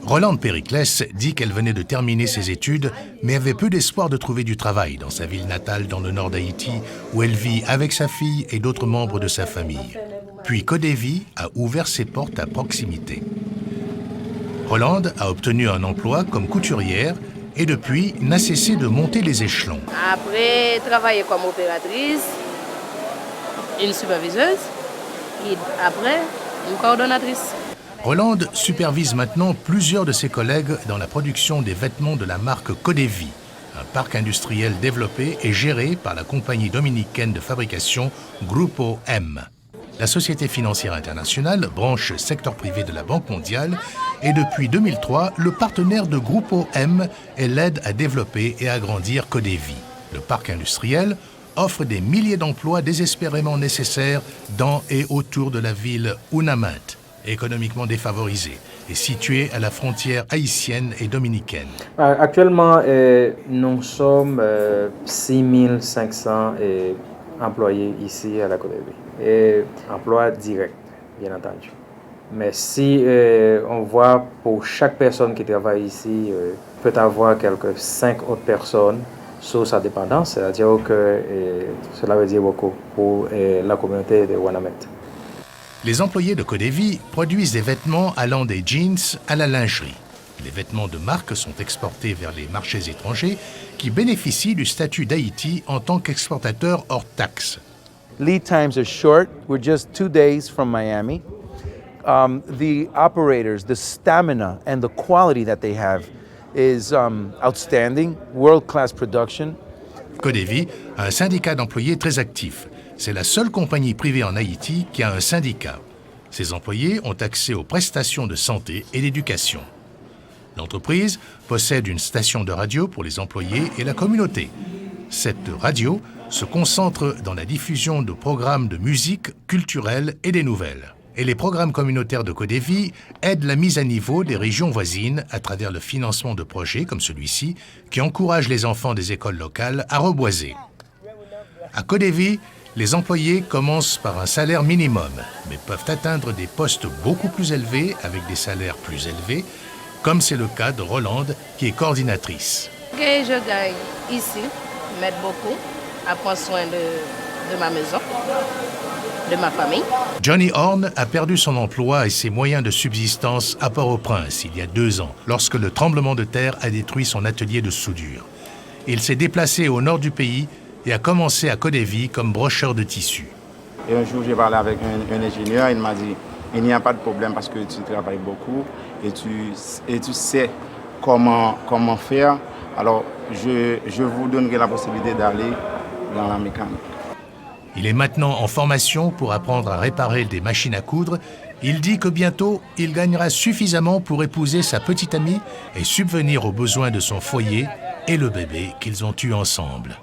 Rolande Périclès dit qu'elle venait de terminer ses études, mais avait peu d'espoir de trouver du travail dans sa ville natale dans le nord d'Haïti, où elle vit avec sa fille et d'autres membres de sa famille. Puis Codevy a ouvert ses portes à proximité. Rolande a obtenu un emploi comme couturière et depuis n'a cessé de monter les échelons. Après, travailler comme opératrice, une superviseuse, et après, une coordonnatrice. Rolande supervise maintenant plusieurs de ses collègues dans la production des vêtements de la marque Codevy, un parc industriel développé et géré par la compagnie dominicaine de fabrication Grupo M. La Société financière internationale, branche secteur privé de la Banque mondiale, est depuis 2003 le partenaire de Grupo M et l'aide à développer et agrandir Codevy. Le parc industriel offre des milliers d'emplois désespérément nécessaires dans et autour de la ville Ounaminte, économiquement défavorisée et située à la frontière haïtienne et dominicaine. Actuellement, nous sommes 6500 employés ici à la Codevy. Et emploi direct, bien entendu. Mais si on voit pour chaque personne qui travaille ici, peut avoir quelques 5 autres personnes sous sa dépendance, c'est-à-dire que cela veut dire beaucoup pour la communauté de Ounaminte. Les employés de Codevy produisent des vêtements allant des jeans à la lingerie. Les vêtements de marque sont exportés vers les marchés étrangers qui bénéficient du statut d'Haïti en tant qu'exportateur hors taxe. Lead times are short. We're just 2 days from Miami. The operators, the stamina and the quality that they have is outstanding, world-class production. Codevy a un syndicat d'employés très actif. C'est la seule compagnie privée en Haïti qui a un syndicat. Ses employés ont accès aux prestations de santé et d'éducation. L'entreprise possède une station de radio pour les employés et la communauté. Cette radio se concentre dans la diffusion de programmes de musique, culturelle et des nouvelles. Et les programmes communautaires de Codevy aident la mise à niveau des régions voisines à travers le financement de projets comme celui-ci qui encouragent les enfants des écoles locales à reboiser. À Codevy, les employés commencent par un salaire minimum, mais peuvent atteindre des postes beaucoup plus élevés avec des salaires plus élevés, comme c'est le cas de Rolande qui est coordinatrice. Je gagne ici, m'aide beaucoup à prendre soin de ma maison, de ma famille. Johnny Horn a perdu son emploi et ses moyens de subsistance à Port-au-Prince il y a 2 ans, lorsque le tremblement de terre a détruit son atelier de soudure. Il s'est déplacé au nord du pays et a commencé à Codevy comme brocheur de tissus. Et un jour, j'ai parlé avec un ingénieur, il m'a dit « Il n'y a pas de problème parce que tu travailles beaucoup et tu sais comment faire. Alors, je vous donnerai la possibilité d'aller dans la mécanique. » Il est maintenant en formation pour apprendre à réparer des machines à coudre. Il dit que bientôt, il gagnera suffisamment pour épouser sa petite amie et subvenir aux besoins de son foyer et le bébé qu'ils ont eu ensemble.